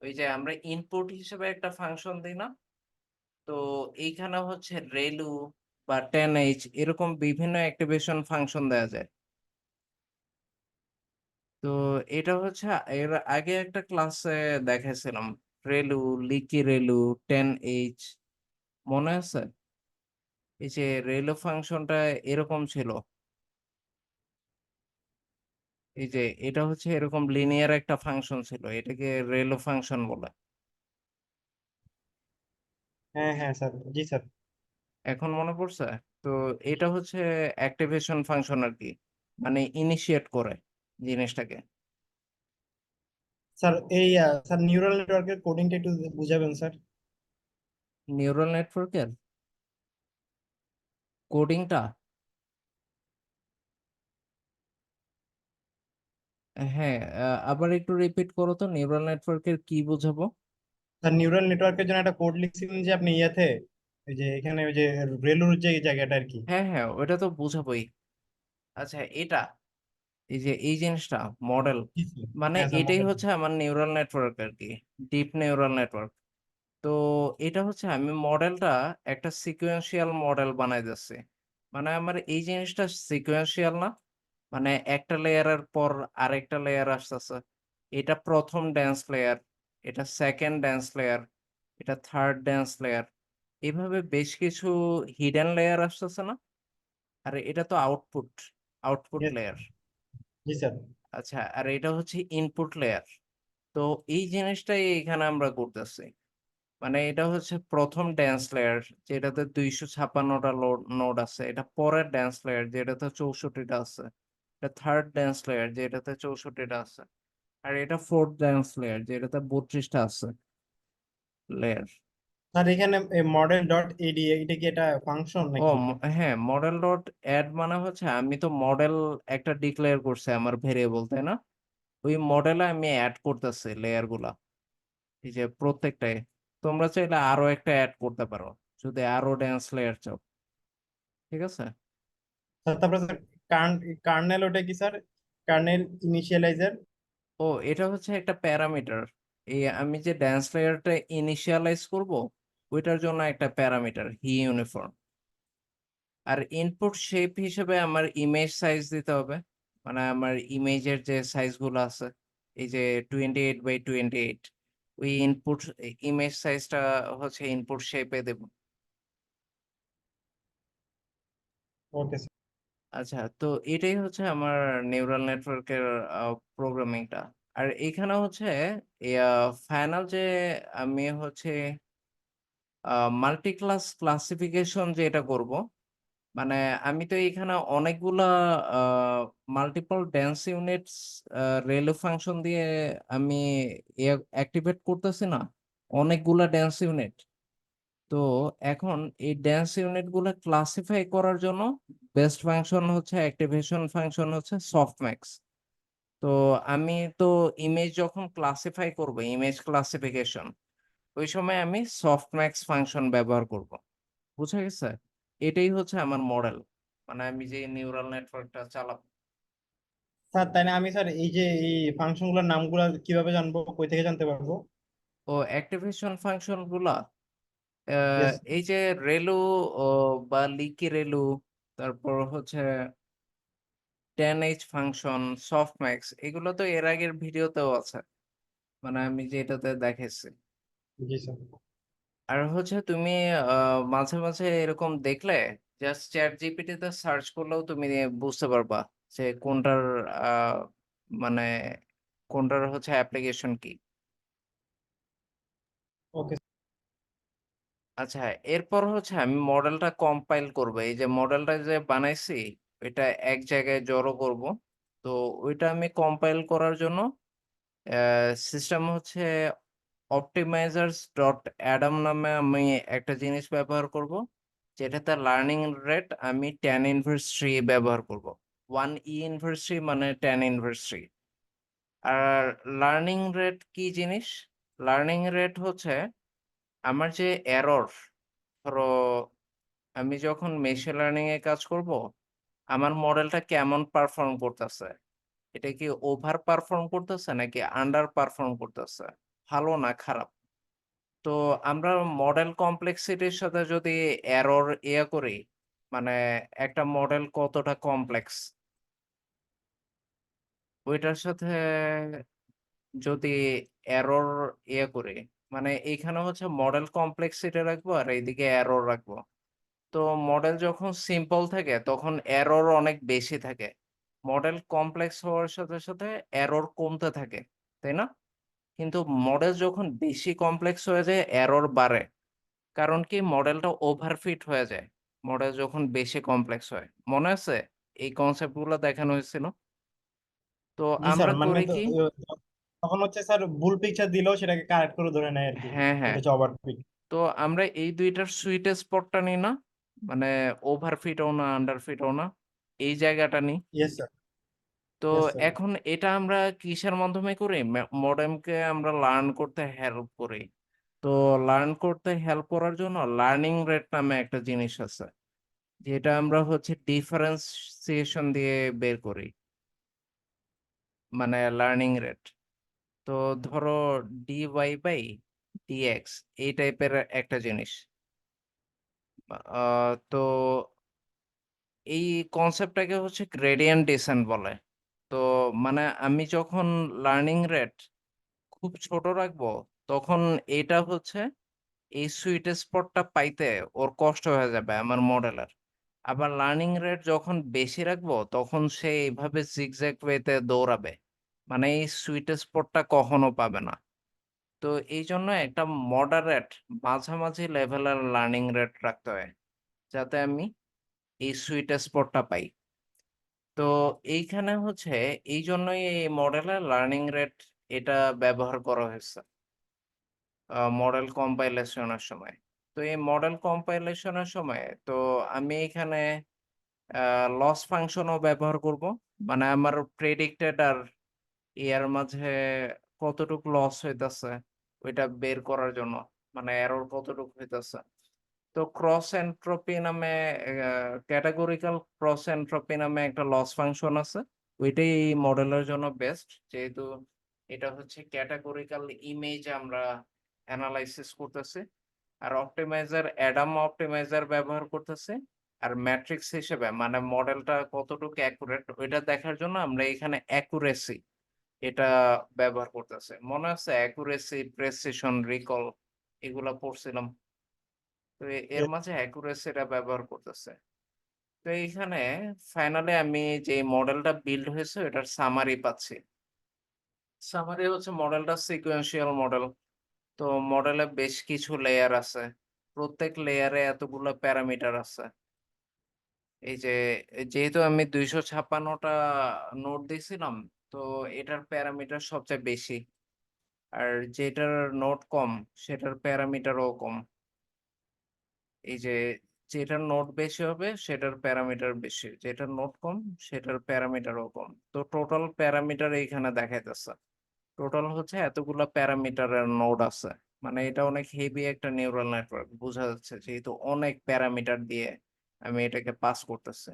ওই যে আমরা ইনপুট হিসেবে একটা ফাংশন দিই না? তো এইখানে হচ্ছে রেলু বা 10H এরকম বিভিন্ন অ্যাক্টিভেশন ফাংশন দেওয়া যায়। তো এটা হচ্ছে এর আগে একটা ক্লাসে দেখাইছিলাম। রেলু, লিকি রেলু, 10H, মনে আছে? এই যে রেলু ফাংশনটা এরকম ছিল। এই যে এটা হচ্ছে এরকম লিনিয়ার একটা ফাংশন ছিল, এটাকে রেলো ফাংশন বলে। হ্যাঁ হ্যাঁ স্যার, জি স্যার। এখন মনে পড়ছে? তো এটা হচ্ছে অ্যাক্টিভেশন ফাংশন আর কি, মানে ইনিশিয়েট করে জিনিসটাকে। স্যার এই স্যার নিউরাল নেটওয়ার্কের কোডিংটা একটু বুঝাবেন স্যার? নিউরাল নেটওয়ার্কের কোডিংটা, হ্যাঁ, আবার একটু রিপিট করো তো, নিউরাল নেটওয়ার্কের কি বোঝাবো? স্যার নিউরাল নেটওয়ার্কের জন্য একটা কোড লিখছিলেন যে আপনি ইয়াতে, ওই যে এখানে ওই যে রেলুর যে জায়গাটা আর কি। হ্যাঁ হ্যাঁ, ওটা তো বোঝাবোই। আচ্ছা, এটা এই যে এই জিনিসটা মডেল, জি স্যার। মানে হ্যাঁ স্যার, এটাই মডেল। হচ্ছে আমার নিউরাল নেটওয়ার্ক আর কি, ডিপ নিউরাল নেটওয়ার্ক। তো এটা হচ্ছে আমি মডেলটা একটা সিকোয়েন্সিয়াল মডেল বানাই যাচ্ছি। মানে আমার এই জিনিসটা সিকোয়েন্সিয়াল না, মানে একটা লেয়ারের পর আরেকটা লেয়ার আসতেছে। এটা প্রথম ড্যান্স লেয়ার, এটা সেকেন্ড ড্যান্স লেয়ার, এটা থার্ড ড্যান্স লেয়ার, এভাবে বেশ কিছু হিডেন লেয়ার আসতেছে না? আর এটা তো আউটপুট, আউটপুট Yes, লেয়ার। জি স্যার। আচ্ছা, আর এটা হচ্ছে ইনপুট লেয়ার। তো এই জিনিসটাই এখানে আমরা করতেছি। মানে এটা হচ্ছে প্রথম ড্যান্স লেয়ার, যেটাতে 256টা নোড আছে। এটা পরের ড্যান্স লেয়ার, যেটাতে 64টা আছে। এটা থার্ড ড্যান্স লেয়ার, যেটাতে 64টা আছে। আর এটা ফোর্থ ড্যান্স লেয়ার, যেটাতে 32টা আছে লেয়ার। স্যার এখানে মডেল ডট এডি এটা কি এটা ফাংশন ও নাকি? হ্যাঁ, মডেল ডট অ্যাড মানে হচ্ছে আমি তো মডেল একটা ডিক্লেয়ার করছি আমার ভেরিয়েবল, তাই না? ওই মডেলে আমি অ্যাড করতেছি লেয়ার গুলা, এই যে প্রত্যেকটাই। তোমরা চাইলে আরো একটা অ্যাড করতে পারো, যদি আরো ড্যান্স লেয়ার চাও। ঠিক আছে? স্যার তারপরে স্যার কার্নেল ওটা কি স্যার? Kernel initialiser? ও, এটা হচ্ছে একটা প্যারামিটার। এই আমি যে ড্যান্স লেয়ারটা ইনিশিয়ালাইজ করব, ওইটার জন্য একটা প্যারামিটার হি ইউনিফর্ম। আর ইনপুট শেপ হিসেবে আমার ইমেজ সাইজ দিতে হবে, মানে আমার ইমেজের যে সাইজ গুলো আছে, এই যে 28 বাই 28, ওই ইনপুট ইমেজ সাইজটা হচ্ছে ইনপুট শেপে দেব। Okay sir. আচ্ছা, তো এটাই হচ্ছে আমার নিউরাল নেটওয়ার্কের প্রোগ্রামিংটা। আর এখানে হচ্ছে ফাইনাল যে আমি হচ্ছে মাল্টি ক্লাস ক্লাসিফিকেশন যেটা করব, মানে আমি তো এখানে অনেকগুলা মাল্টিপল ডেন্স ইউনিটস রেলো ফাংশন দিয়ে আমি অ্যাক্টিভেট করতেছি না, অনেকগুলা ডেন্স ইউনিট। তো এখন এই ডেন্স ইউনিট গুলো ক্লাসিফাই করার জন্য বেস্ট ফাংশন হচ্ছে, অ্যাক্টিভেশন ফাংশন হচ্ছে সফটম্যাক্স। তো আমি তো ইমেজ যখন ক্লাসিফাই করব, ইমেজ ক্লাসিফিকেশন, ওই সময় আমি সফটম্যাক্স ফাংশন ব্যবহার করব। বুঝা গেছে? এটাই হচ্ছে আমার মডেল, মানে আমি যে নিউরাল নেটওয়ার্কটা চালাবো। স্যার তাই না, আমি স্যার এই যে এই ফাংশন গুলোর নামগুলো কিভাবে জানবো, কই থেকে জানতে পারবো? ও অ্যাক্টিভেশন ফাংশন গুলা, ইয়েস। এই যে রেলু ও বা লিকি রেলু, তারপর হচ্ছে 10H ফাংশন, সফটম্যাক্স, এগুলো তো এর আগের ভিডিওতেও আছে, মানে আমি যেটাতে দেখেছি। জি স্যার। আর হচ্ছে তুমি মাঝে মাঝে এরকম দেখলে জাস্ট চ্যাট জিপিটিতে সার্চ করলেও তুমি বুঝতে পারবা যে কোনটার আহ, মানে কোনটার হচ্ছে অ্যাপ্লিকেশন কি। ওকে। আচ্ছা, এরপর হচ্ছে আমি মডেলটা কম্পাইল করব। এই যে মডেলটা যে বানাইছি, এটা এক জায়গায় জড়ো করব। তো ওইটা আমি কম্পাইল করার জন্য সিস্টেম হচ্ছে optimizers ডট অ্যাডাম নামে আমি একটা জিনিস ব্যবহার করব, যেটাতে লার্নিং রেট আমি tan ইনভার্স 3 ব্যবহার করব। 1 ইনভার্স 3 মানে tan inverse 3। Are learning rate কি জিনিস? লার্নিং রেট হচ্ছে আমার যে এরর, ধরো আমি যখন মেশিন লার্নিং এ কাজ করব, আমার মডেলটা কেমন পারফর্ম করতেছে, এটা কি ওভার পারফর্ম করতেছে নাকি আন্ডার পারফর্ম করতেছে, ভালো না খারাপ। তো আমরা মডেল কমপ্লেক্সিটির সাথে যদি এরর করি, মানে একটা মডেল কতটা কমপ্লেক্স, ওইটার সাথে যদি এরর করি, মানে এইখানে হচ্ছে মডেল কমপ্লেক্সিটি রাখবো আর এইদিকে এরর রাখবো। তো মডেল যখন সিম্পল থাকে তখন এরর অনেক বেশি থাকে। মডেল কমপ্লেক্স হওয়ার সাথে সাথে এরর কমতে থাকে, তাই না? কিন্তু মডেল যখন বেশি কমপ্লেক্স হয়ে যায় এরর বাড়ে। কারণ কি, মডেলটা ওভারফিট হয়ে যায় মডেল যখন বেশি কমপ্লেক্স হয়। মনে আছে এই কনসেপ্ট গুলো দেখানো হয়েছিল? তো জি স্যার, আমরা মানে করি তো কি, তখন হচ্ছে স্যার ভুল পিকচার দিলেও সেটাকে কারেক্ট করে ধরে নেয় আর কি, হ্যাঁ এটা হ্যাঁ, হচ্ছে ওভার পিক। তো আমরা এই দুইটার সুইট স্পটটা নিই না, মানে ওভারফিটও না আন্ডারফিটও না, এই জায়গাটা নিই। Yes sir. তো ইয়েস স্যার। এখন এটা আমরা কিসের মাধ্যমে করি? মডেমকে আমরা লার্ন করতে হেল্প করি। তো লার্ন করতে হেল্প করার জন্য লার্নিং রেট নামে একটা জিনিস আছে, যেটা আমরা হচ্ছে ডিফারেন্সিয়েশন দিয়ে বের করি, মানে লার্নিং রেট। তো ধরো ডিওয়াই বাই ডিএক্স, এই টাইপের একটা জিনিস। তো এই কনসেপ্টটাকে হচ্ছে গ্রেডিয়েন্ট ডিসেন্ট বলে। তো মানে আমি যখন লার্নিং রেট খুব ছোট রাখবো, তখন এটা হচ্ছে এই সুইট স্পটটা পাইতে ওর কষ্ট হয়ে যাবে আমার মডেলের। আবার লার্নিং রেট যখন বেশি রাখবো তখন সে এইভাবে জিগজ্যাগ ওয়েতে দৌড়াবে, মানে এই সুইট স্পটটা কখনো পাবে না। তো এই জন্য একটা মডারেট, মাঝামাঝি লেভেলের লার্নিং রেট রাখতে হয়, যাতে আমি এই সুইট স্পটটা পাই। তো এইখানে হচ্ছে এই জন্যই এই মডেলের লার্নিং রেট এটা ব্যবহার করা হয়েছে মডেল কম্পাইলেশনের সময়। তো এই মডেল কম্পাইলেশনের সময় তো আমি এখানে লস ফাংশনও ব্যবহার করব, মানে আমার প্রেডিক্টেড আর এর মাঝে কতটুকু লস হইতাছে ওইটা বের করার জন্য, মানে এরর কতটুকু হইতাছে। তো ক্রস এন্ট্রপি নামে, ক্যাটাগরিক্যাল ক্রস এন্ট্রপি নামে একটা লস ফাংশন আছে। ওইটাই এই মডেলের জন্য বেস্ট, যেহেতু এটা হচ্ছে ক্যাটাগরিক্যাল ইমেজ আমরা অ্যানালাইসিস করতেছি। আর অপটিমাইজার, অ্যাডাম অপটিমাইজার ব্যবহার করতেছে। আর ম্যাট্রিক্স হিসেবে মানে মডেলটা কতটুকু অ্যাকুরেট ওইটা দেখার জন্য আমরা এখানে অ্যাকুরেসি এটা ব্যবহার করতেছে। মনে আছে অ্যাকুরেসি, প্রেসিশন, রিকল, এগুলা পড়ছিলাম। তো এর মাঝে অ্যাকুরেসিটা ব্যবহার করতেছে। তো এইখানে ফাইনালি আমি যে মডেলটা বিল্ড হয়েছে এটার সামারি পাচ্ছি। সামারি হচ্ছে মডেলটা সিকোয়েন্সিয়াল মডেল। তো মডেলে বেশ কিছু লেয়ার আছে, প্রত্যেক লেয়ারে এতগুলো প্যারামিটার আছে। এই যে যেহেতু আমি 256টা নোট দিছিলাম, তো এটার প্যারামিটার সবচেয়ে বেশি। আর যেটার নোট কম সেটার প্যারামিটারও কম। এই যে যেটার নোট বেশি হবে সেটার প্যারামিটার বেশি, যেটার নোট কম সেটার প্যারামিটারও কম। তো টোটাল প্যারামিটার এইখানে দেখাইতেছে। টোটাল হচ্ছে এতগুলা প্যারামিটারের নোড আছে। মানে এটা অনেক হেভি একটা নিউরাল নেটওয়ার্ক বোঝা যাচ্ছে, যেহেতু অনেক প্যারামিটার দিয়ে আমি এটাকে পাস করতেছি।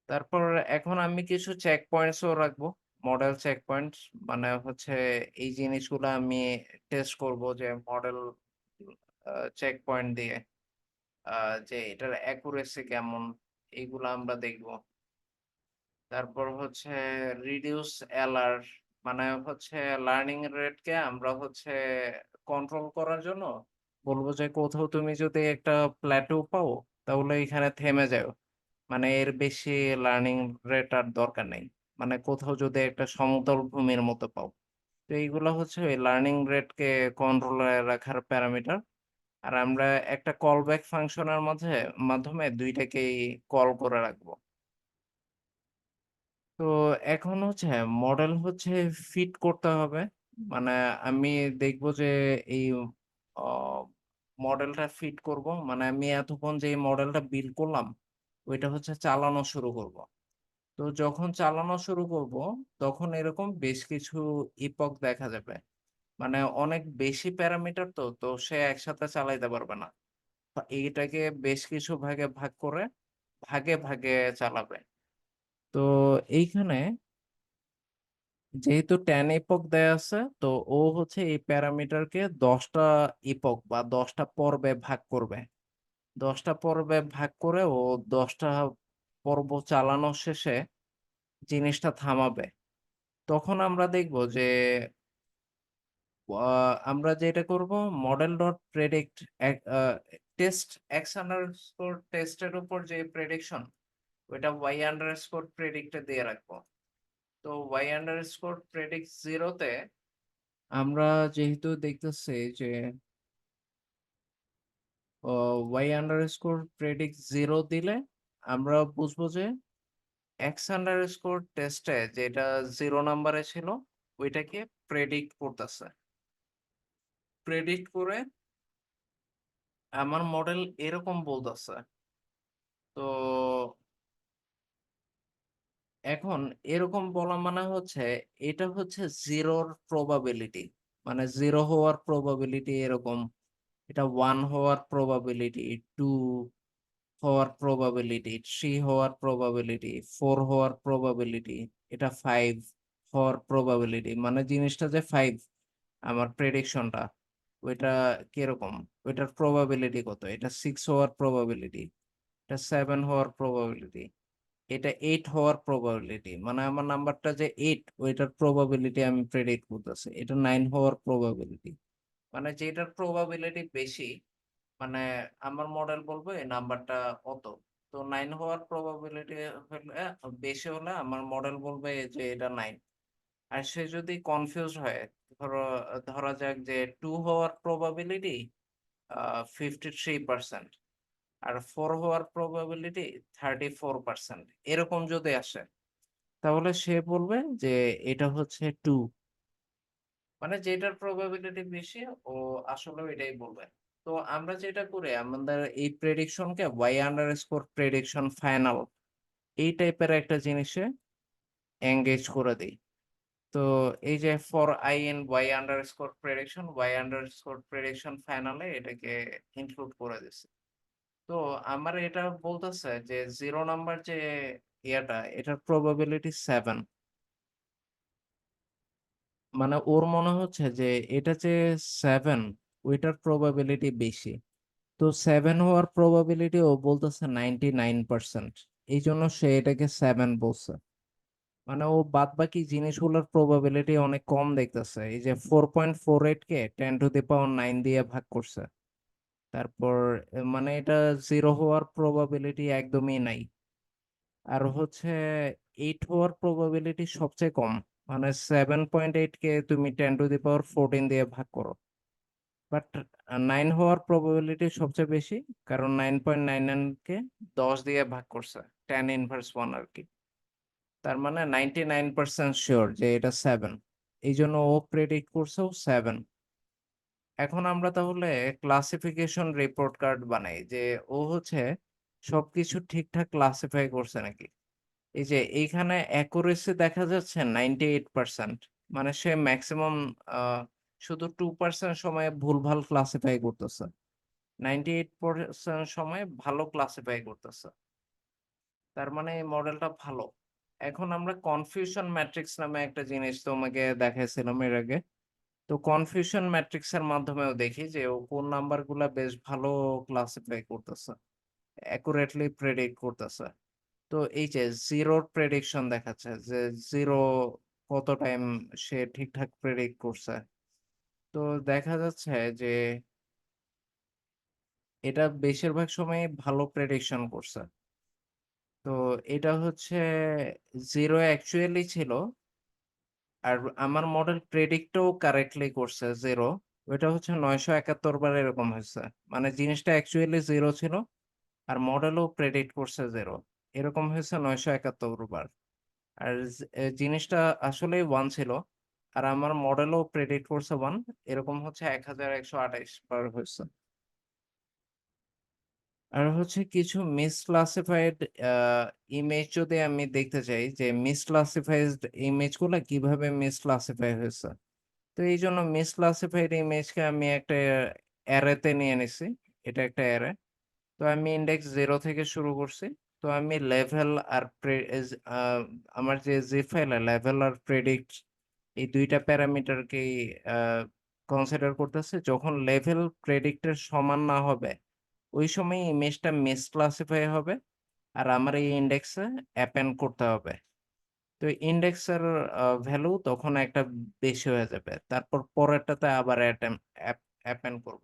তারপর এখন আমি কিছু চেক পয়েন্টসও রাখবো, মডেল চেক পয়েন্টস। মানে হচ্ছে এই জিনিসগুলো আমি টেস্ট করব, যে মডেল চেক পয়েন্ট দিয়ে যে এটার অ্যাকুরেসি কেমন, এইগুলা আমরা দেখব। তারপর হচ্ছে রিডিউস এলার, মানে হচ্ছে লার্নিং রেটকে আমরা হচ্ছে কন্ট্রোল করার জন্য বলবো যে কোথাও তুমি যদি একটা প্ল্যাটু পাও তাহলে এখানে থেমে যাও, মানে এর বেশি লার্নিং রেট আর দরকার নেই। মানে কোথাও যদি একটা সমতল ভূমির মতো পাও। তো এইগুলো হচ্ছে ওই লার্নিং রেটকে কন্ট্রোলে রাখার প্যারামিটার। আর আমরা একটা কল ব্যাক ফাংশনের মাধ্যমে দুইটাকেই কল করে রাখবো। তো এখন হচ্ছে মডেল হচ্ছে ফিট করতে হবে। মানে আমি দেখবো যে এই মডেলটা ফিট করব। মানে আমি এতক্ষণ যে মডেলটা বিল্ড করলাম ওইটা হচ্ছে চালানো শুরু করব। তো যখন চালানো শুরু করব তখন এরকম বেশ কিছু ইপক দেখা যাবে। মানে অনেক বেশি প্যারামিটার, তো সে একসাথে চালাইতে পারবে না। এইটাকে বেশ কিছু ভাগে ভাগ করে ভাগে ভাগে চালাবে। তো এইখানে যেহেতু 10 এপক দেয়া আছে, তো ও হচ্ছে এই প্যারামিটারকে 10টা এপক বা 10টা পর্বে ভাগ করবে। 10টা পর্বে ভাগ করে ও 10টা পর্ব চালানো শেষে জিনিসটা থামাবে। তখন আমরা দেখব যে আমরা যেটা করব, model dot predict test x underscore টেস্টের উপর যে প্রেডিকশন, ওইটা ওয়াই আন্ডারস্কোর প্রেডিক্টে দিয়ে রাখবো। তো ওয়াই আন্ডারস্কোর প্রেডিক্ট জিরোতে আমরা যেহেতু দেখতেছি যে ওয়াই আন্ডারস্কোর প্রেডিক্ট জিরো দিলে আমরা বুঝবো যে এক্স আন্ডারস্কোর টেস্টে যেটা 0 নাম্বারে ছিল ওইটাকে প্রেডিক্ট করতেছে। প্রেডিক্ট করে আমার মডেল এরকম বলতেছে। তো এখন এরকম বলা মানে হচ্ছে এটা হচ্ছে জিরোর প্রবাবিলিটি। মানে জিরো হওয়ার প্রবাবিলিটি এরকম, এটা 1 হওয়ার প্রবাবিলিটি, 2 হওয়ার প্রবাবিলিটি, 3 হওয়ার প্রবাবিলিটি, 4 হওয়ার প্রবাবিলিটি, এটা 5 হওয়ার প্রবাবিলিটি। মানে জিনিসটা যে 5, আমার প্রেডিকশনটা ওইটা কিরকম, ওইটার প্রবাবিলিটি কত, এটা 6 হওয়ার প্রবাবিলিটি, এটা 7 হওয়ার প্রবাবিলিটি, এটা 8 হওয়ার প্রবাবিলিটি। মানে আমার নাম্বারটা যে 8 ওইটার প্রবাবিলিটি আমি প্রেডিক্ট করতেছি, এটা 9 হওয়ার প্রবাবিলিটি। মানে যেটার প্রবাবিলিটি বেশি, মানে আমার মডেল বলবো এই নাম্বারটা অত। তো 9 হওয়ার প্রবাবিলিটি হলে, বেশি হলে আমার মডেল বলবে যে এটা 9। আর সে যদি কনফিউজ হয়, ধরো ধরা যাক যে 2 হওয়ার প্রবাবিলিটি 53%, আর 4 হওয়ার প্রবাবিলিটি 34%, এরকম যদি আসে তাহলে সে বলবে যে এটা হচ্ছে 2। মানে যেটার প্রবাবিলিটি বেশি ও আসলে এটাই বলবে। তো আমরা যেটা করি, আমাদের এই প্রেডিকশনকে ওয়াই আন্ডারস্কোর প্রেডিকশন ফাইনাল এই টাইপের একটা জিনিসে এঙ্গেজ করে দিই। তো এই যে for I in Y underscore prediction ফাইনালে এটাকে ইনক্লুড করে দিছি। তো আমার এটা বলতেছে যে 0 নাম্বার যে এটার প্রবাবিলিটি 7। মানে ওর মনে হচ্ছে যে এটা যে 7, ওইটার প্রবাবিলিটি বেশি। তো 7 হওয়ার প্রবাবিলিটি ও বলতেছে 99%। এই জন্য সে এটাকে 7 বলছে। মানে ও বাদ বাকি জিনিসগুলোর প্রবাবিলিটি অনেক কম দেখতেছে। এই যে 4.48 কে 10⁹ দিয়ে ভাগ করছে। তারপর মানে এটা জিরো হওয়ার প্রবাবিলিটি একদমই নাই। আর হচ্ছে 8 হওয়ার প্রবাবিলিটি সবচেয়ে কম। মানে 7.8 কে তুমি 10⁻14 দিয়ে ভাগ করো। বাট 9 হওয়ার প্রবাবিলিটি সবচেয়ে বেশি, কারণ 9.99 কে 10 দিয়ে ভাগ করছে, 10 ইনভার্স 1 আর কি। তার মানে 99% শিওর যে এটা 7। এই জন্য ও প্রেডিক্ট করছেও 7। এখন আমরা তাহলে ক্লাসিফিকেশন রিপোর্ট কার্ড বানাই যে ও হচ্ছে সবকিছু ঠিকঠাক ক্লাসিফাই করছে নাকি। এই যে এইখানে অ্যাকুরেসি দেখা যাচ্ছে 98%। মানে সে ম্যাক্সিমাম শুধু 2% সময় ভুলভাল ক্লাসিফাই করতেছে, 98% সময় ভালো ক্লাসিফাই করতেছে। তার মানে এই মডেলটা ভালো। এখন আমরা কনফিউশন ম্যাট্রিক্স নামে একটা জিনিস তোমাকে দেখাইছিলাম এর আগে। তো কনফিউশন ম্যাট্রিক্স এর মাধ্যমেও দেখি যে ও কোন নাম্বার গুলা বেশ ভালো ক্লাসিফাই করতেছে, অ্যাকুরেটলি প্রেডিক্ট করতেছে। তো এই যে জিরোর প্রেডিকশন দেখাচ্ছে যে জিরো কত টাইম সে ঠিকঠাক প্রেডিক্ট করছে। তো দেখা যাচ্ছে যে এটা বেশিরভাগ সময় ভালো প্রেডিকশন করছে। তো এটা হচ্ছে জিরো অ্যাকচুয়ালি ছিল, আর আমার মডেল প্রেডিক্টও কারেক্টলি করছে জিরো। ওইটা হচ্ছে 971 বার এরকম হয়েছে। মানে জিনিসটা অ্যাকচুয়ালি জিরো ছিল আর মডেলও প্রেডিক্ট করছে জিরো, এরকম হয়েছে 971 বার। আর জিনিসটা আসলেই ওয়ান ছিল আর আমার মডেলও প্রেডিক্ট করছে ওয়ান, এরকম হচ্ছে 1128 বার হয়েছে। আর হচ্ছে কিছু মিসক্লাসিফাইড ইমেজ যদি আমি দেখতে চাই যে মিসক্লাসিফাইড ইমেজগুলো কিভাবে মিসক্লাসিফাই হয়েছে, তো এই জন্য মিসক্লাসিফাইড ইমেজকে আমি একটা অ্যারেতে নিয়ে নিছি। এটা একটা অ্যারে। তো আমি ইন্ডেক্স 0 থেকে শুরু করছি। তো আমি লেভেল আর আমার যে জিপ ফাইলে লেভেল আর প্রেডিক্ট এই ২ টা প্যারামিটারকেই কনসিডার করতেছে। যখন লেভেল প্রেডিক্টের সমান না হবে, ওই সময় ইমেজটা মিসক্লাসিফাই হবে আর আমার এই ইন্ডেক্সে অ্যাপেন্ড করতে হবে। তো ইন্ডেক্সের ভ্যালু তখন একটা বেশি হয়ে যাবে। তারপর পরেরটাতে আবার অ্যাপেন্ড করব।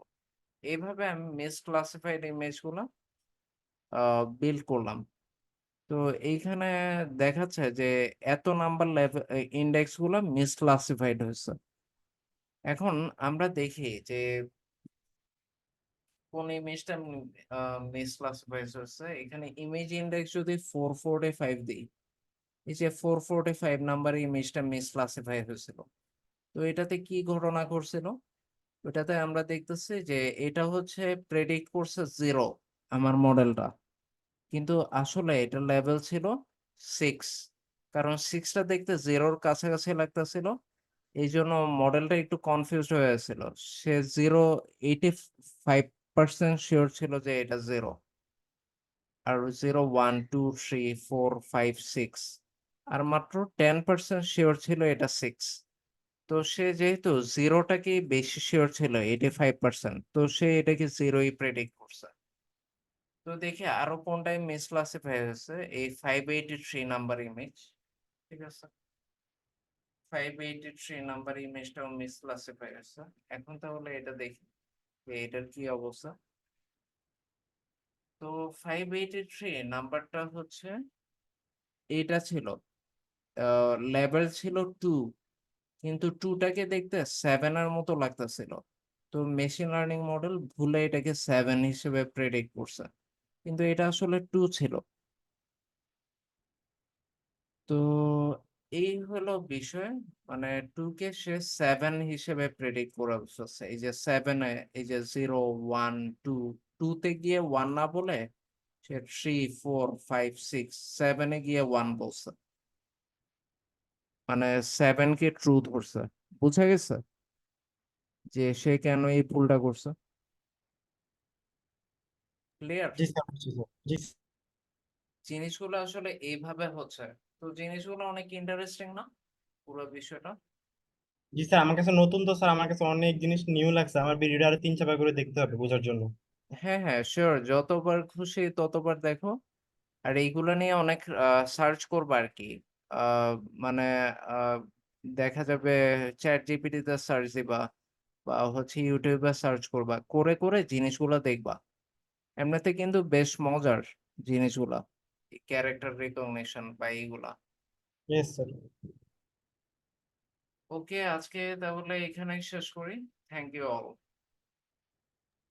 এইভাবে আমি মিসক্লাসিফাইড ইমেজগুলা বিল্ড করলাম। তো এইখানে দেখাচ্ছে যে এত নাম্বার ইন্ডেক্স গুলা মিসক্লাসিফাইড হয়েছে। এখন আমরা দেখি যে কোন ইমেজটা মিসক্লাসিফাইড হয়েছে। এখানে ইমেজ ইন্ডেক্স যদি 445 দিই, এই যে 445 নাম্বার ইমেজটা মিসক্লাসিফাই হয়েছিল। তো এটাতে কি ঘটনা ঘটছিল? ওটাতে আমরা দেখতেছি যে এটা হচ্ছে প্রেডিক্ট করছে জিরো আমার মডেলটা, কিন্তু আসলে এটা লেভেল ছিল 6, কারণ 6টা দেখতে জিরোর কাছাকাছি লাগতেছিল। এই জন্য মডেলটা একটু কনফিউজড হয়ে গেছিল। সে জিরো 85% শিওর ছিল যে এটা জিরো, আর 0 1 2 3 4 5 6 আর মাত্র 10% শিওর ছিল এটা 6। তো সে যেহেতু জিরোটাকেই বেশি শিওর ছিল 85%, তো সে এটাকে জিরোই প্রেডিক্ট করছে। তো দেখি আরো কোনটাই মিসক্লাসিফাই হয়েছে, এই 583 নাম্বার ইমেজ। ঠিক আছে, 583 নাম্বার ইমেজটাও মিসক্লাসিফাই হয়েছে। এখন তাহলে এটা দেখি যে এটার কি অবস্থা। তো 583 নাম্বারটা হচ্ছে এটা ছিল, লেভেল ছিল 2, কিন্তু 2টাকে দেখতে 7 এর মতো লাগতেছিল। তো মেশিন লার্নিং মডেল ভুলে এটাকে 7 হিসেবে প্রেডিক্ট করছে, কিন্তু এটা আসলে 2 ছিল। তো এই হলো বিষয়, মানে 2 কে সে 7 হিসেবে প্রেডিক্ট করে বসেছে। এই যে 7 এ এই যে 0 1 2, 2 তে গিয়ে 1 না বলে সে 3 4 5 6 7 এ গিয়ে 1 বলছে। মানে 7 কে ট্রু ধরছে। বুঝা গেছে যে সে কেন এই ভুলটা করছে? ক্লিয়ার? জি স্যার, বুঝছি স্যার। জি জিনিসগুলো আসলে এইভাবে হচ্ছে। তো জিনিসগুলো অনেক ইন্টারেস্টিং না পুরো বিষয়টা? জি স্যার, আমার কাছে নতুন তো স্যার, আমার কাছে অনেক জিনিস নিউ লাগছে। আমার ভিডিওটা আরো 3 4 বার করে দেখতে হবে বোঝার জন্য। হ্যাঁ, হ্যাঁ, শিওর। যতবার খুশি ততবার দেখো। আর এইগুলা নিয়ে অনেক সার্চ করবা আরকি। আ মানে আ দেখা যাবে ChatGPT তে সার্চ দিবা বা হচ্ছে YouTube এ সার্চ করবা। করে, করে জিনিসগুলা দেখবা। এমনিতে কিন্তু বেশ মজার জিনিসগুলা। ক্যারেক্টার রিকগনিশন বা এইগুলা। Yes sir. ওকে, আজকে তাহলে এখানেই শেষ করি। Thank you all.